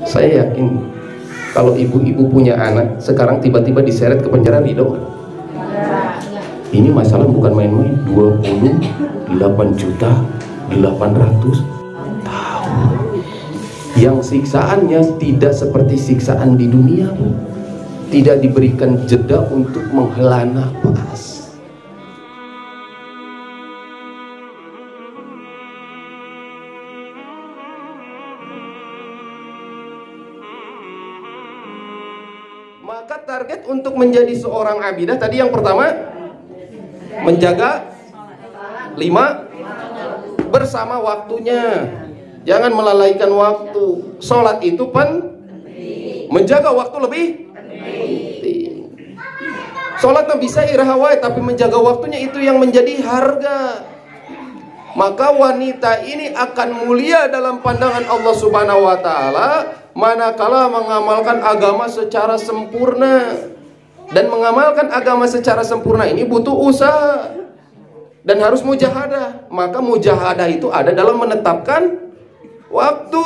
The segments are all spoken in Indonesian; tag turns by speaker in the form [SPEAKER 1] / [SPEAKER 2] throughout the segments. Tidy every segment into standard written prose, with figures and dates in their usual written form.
[SPEAKER 1] Saya yakin kalau ibu-ibu punya anak sekarang tiba-tiba diseret ke penjara, ridho nggak? Ini masalah bukan main-main. 28.800.000 tahun. Yang siksaannya tidak seperti siksaan di dunia, Bu. Tidak diberikan jeda untuk menghela nafas. Maka target untuk menjadi seorang abidah tadi yang pertama, menjaga 5 bersama waktunya. Jangan melalaikan waktu. Sholat itu menjaga waktu lebih penting. Sholat bisa irahawai, tapi menjaga waktunya itu yang menjadi harga. Maka wanita ini akan mulia dalam pandangan Allah Subhanahu wa Ta'ala manakala mengamalkan agama secara sempurna. Dan mengamalkan agama secara sempurna ini butuh usaha dan harus mujahadah. Maka mujahadah itu ada dalam menetapkan waktu.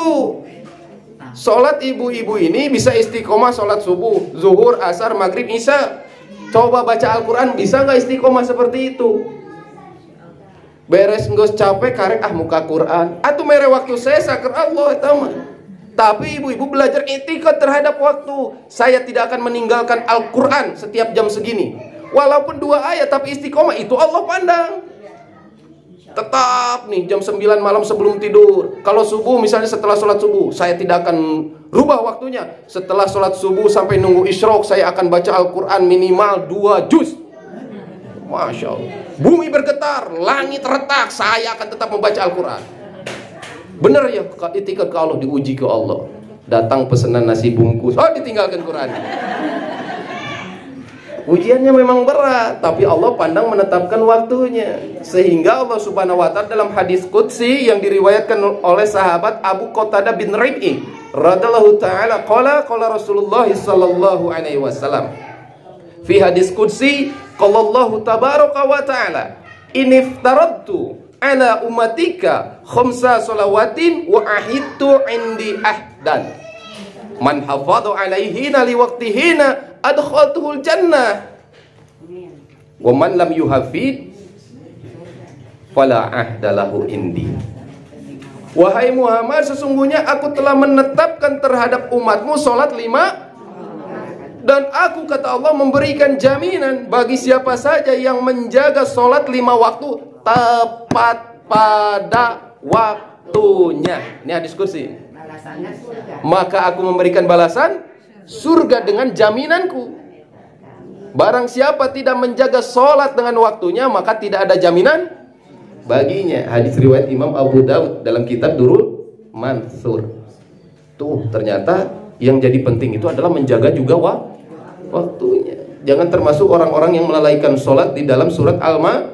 [SPEAKER 1] Sholat ibu-ibu ini bisa istiqomah sholat subuh, zuhur, asar, maghrib, isya. Coba baca Al-Quran, bisa nggak istiqomah seperti itu? Beres nggak capek karek muka Quran. Atau mere waktu saya sakar Allah tahu. Tapi ibu-ibu belajar itikad terhadap waktu. Saya tidak akan meninggalkan Al-Quran setiap jam segini. Walaupun 2 ayat tapi istiqomah itu Allah pandang. Tetap nih jam 9 malam sebelum tidur. Kalau subuh misalnya setelah sholat subuh, saya tidak akan rubah waktunya. Setelah sholat subuh sampai nunggu isyraq, saya akan baca Al-Quran minimal 2 juz. Masya Allah. Bumi bergetar, langit retak, saya akan tetap membaca Al-Quran. Benar ya, itikad ke Allah, diuji ke Allah. Datang pesanan nasi bungkus, ditinggalkan Quran. Ujiannya memang berat, tapi Allah pandang menetapkan waktunya. Sehingga Allah Subhanahu wa Ta'ala dalam hadis qudsi yang diriwayatkan oleh sahabat Abu Qatadah bin Rib'i radhiyallahu ta'ala qala Rasulullah sallallahu alaihi wasallam fi hadis qudsi qala Allah tabaraka wa ta'ala iniftaradtu ala ummatika khamsa salawatin wa ahidtu indi ahdan man hafadhu alaihina liwaqtihina adkhaltuhul jannah wa man lam yuhafid fala ahdalahu indi. Wahai Muhammad, sesungguhnya aku telah menetapkan terhadap umatmu sholat 5, dan aku kata Allah memberikan jaminan bagi siapa saja yang menjaga sholat 5 waktu tepat pada waktunya. Ini hadis kursi. Maka aku memberikan balasan surga dengan jaminanku. Barang siapa tidak menjaga sholat dengan waktunya, maka tidak ada jaminan baginya. Hadis riwayat Imam Abu Daud dalam kitab Durul Mansur. Tuh, ternyata yang jadi penting itu adalah menjaga juga waktunya. Jangan termasuk orang-orang yang melalaikan sholat di dalam surat Al-Ma'un.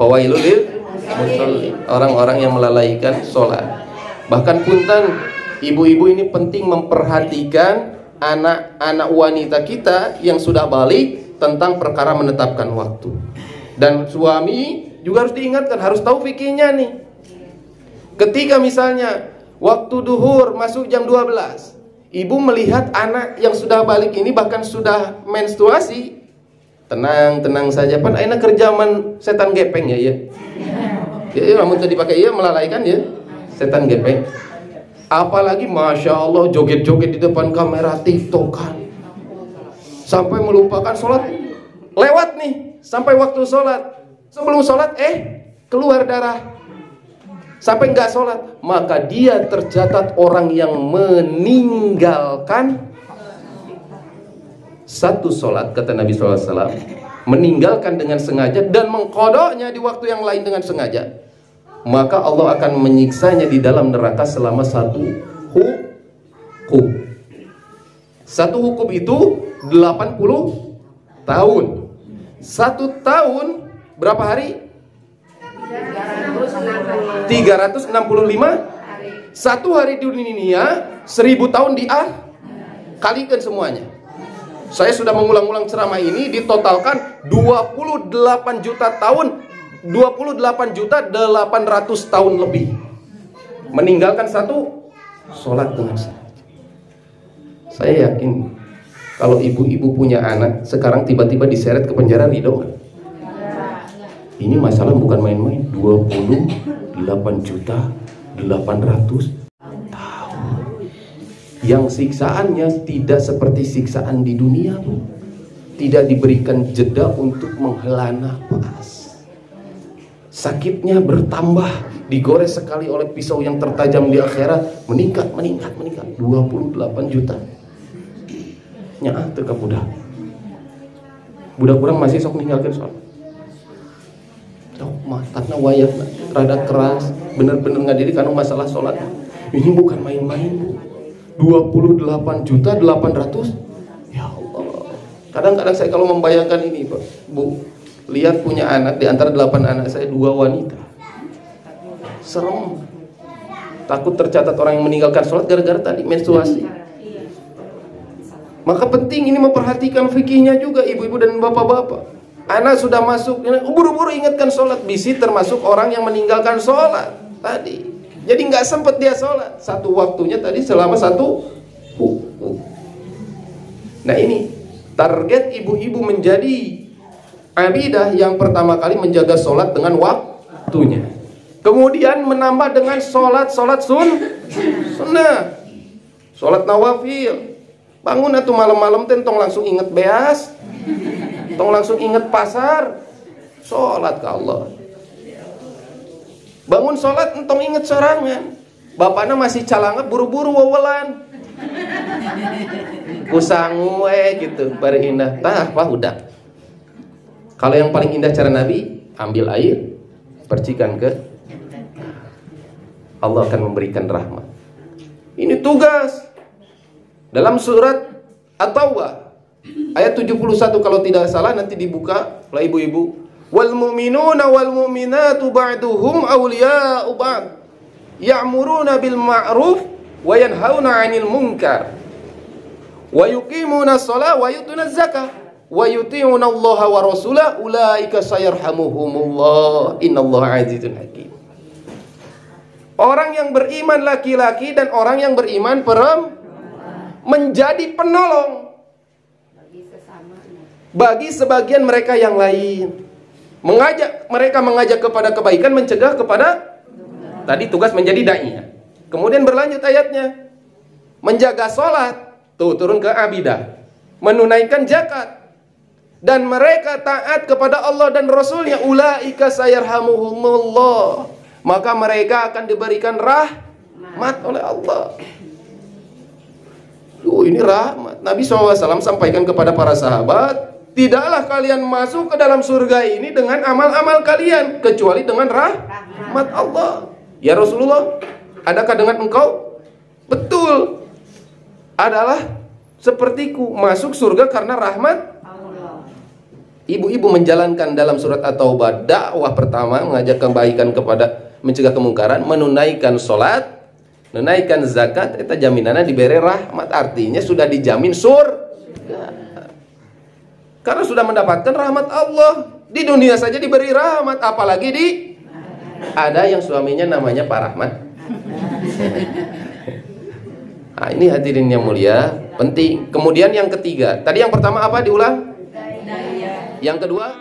[SPEAKER 1] Fawailul lil musallin, orang-orang yang melalaikan sholat. Bahkan punten, ibu-ibu ini penting memperhatikan anak-anak wanita kita yang sudah balik tentang perkara menetapkan waktu. Dan suami juga harus diingatkan, harus tahu fikihnya nih. Ketika misalnya waktu duhur masuk jam 12, ibu melihat anak yang sudah balik ini bahkan sudah menstruasi, tenang saja, pan aina kerjaman setan gepeng ya. Ya, namun tadi pakai melalaikan ya, setan gepeng. Apalagi Masya Allah joget-joget di depan kamera, tiktokan sampai melupakan sholat. Lewat nih sampai waktu sholat, sebelum sholat keluar darah sampai nggak sholat, maka dia tercatat orang yang meninggalkan satu sholat, kata Nabi SAW, meninggalkan dengan sengaja dan mengkodoknya di waktu yang lain dengan sengaja, maka Allah akan menyiksanya di dalam neraka selama 1 hukum. 1 hukum itu 80 tahun. 1 tahun berapa hari? 365 hari. 1 hari di dunia, 1000 tahun di kalikan semuanya. Saya sudah mengulang-ulang ceramah ini, ditotalkan 28 juta tahun, 28.800.000 tahun lebih. meninggalkan satu sholat dengan sengaja. Saya yakin kalau ibu-ibu punya anak sekarang tiba-tiba diseret ke penjara, ridho nggak? Ini masalah bukan main-main. 28.800.000 tahun. Yang siksaannya tidak seperti siksaan di dunia, Bu. Tidak diberikan jeda untuk menghela nafas. Sakitnya bertambah, digores sekali oleh pisau yang tertajam di akhirat, meningkat. 28 juta. Nyaah teu ka budak. Budak kurang masih sok ninggalkeun sholat. Matanya wayah rada keras, bener-bener ngadiri karena masalah sholat. Ini bukan main-main, Bu. 28.800.000. Ya Allah. Kadang-kadang saya kalau membayangkan ini, Pak, Bu, lihat punya anak, di antara 8 anak saya 2 wanita. Serem. Takut tercatat orang yang meninggalkan sholat gara-gara tadi menstruasi. Maka penting ini memperhatikan fikihnya juga, ibu-ibu dan bapak-bapak. Anak sudah masuk, buru-buru ingatkan sholat. Bisi termasuk orang yang meninggalkan sholat tadi. Jadi nggak sempat dia sholat. Satu waktunya tadi selama 1 waktu. Nah ini target ibu-ibu menjadi abidah yang pertama kali menjaga sholat dengan waktunya. Kemudian menambah dengan sholat sunnah, sholat nawafil. Bangun atuh malam-malam tentong langsung inget beas. Tong langsung ingat pasar, sholat ke Allah. Bangun sholat, entong ingat sorangan. Bapaknya masih calangap, buru-buru wawalan. Kusangu gitu, bari indah. Tah, apa udah. Kalau yang paling indah cara Nabi, ambil air, percikan ke Allah akan memberikan rahmat. Ini tugas. Dalam surat At-Taubah ayat 71 kalau tidak salah, nanti dibuka oleh ibu-ibu. Wal mu'minuna wal mu'minatu ba'duhum awliya'u ba'd. Ya'muruna bil ma'ruf wa yanhauna 'anil munkar. Wa yuqimuna shalah wa yutuna zakah wa yuti'una Allah wa rasulahu ulaika sayarhamuhumullah innallaha 'azizun hakim. Orang yang beriman laki-laki dan orang yang beriman perempuan menjadi penolong bagi sebagian mereka yang lain. Mengajak kepada kebaikan, mencegah kepada tadi tugas menjadi dai. Kemudian berlanjut ayatnya. Menjaga sholat, tuh turun ke abidah. Menunaikan zakat. Dan mereka taat kepada Allah dan Rasulnya. Ulaika sayarhamuhumullah. Maka mereka akan diberikan rahmat oleh Allah. Ini rahmat. Nabi SAW sampaikan kepada para sahabat, tidaklah kalian masuk ke dalam surga ini dengan amal-amal kalian, kecuali dengan rahmat Allah. Ya Rasulullah, adakah dengan engkau? Betul. Adalah sepertiku, masuk surga karena rahmat Allah. Ibu-ibu menjalankan dalam surat At-Taubah dakwah pertama, mengajak kebaikan kepada mencegah kemungkaran, menunaikan sholat, menunaikan zakat, itu jaminannya diberi rahmat. Artinya sudah dijamin surga. Karena sudah mendapatkan rahmat Allah. Di dunia saja diberi rahmat, apalagi di ada yang suaminya namanya Pak Rahmat. Nah, ini hadirin yang mulia, penting. Kemudian yang ketiga, tadi yang pertama apa diulang? Yang kedua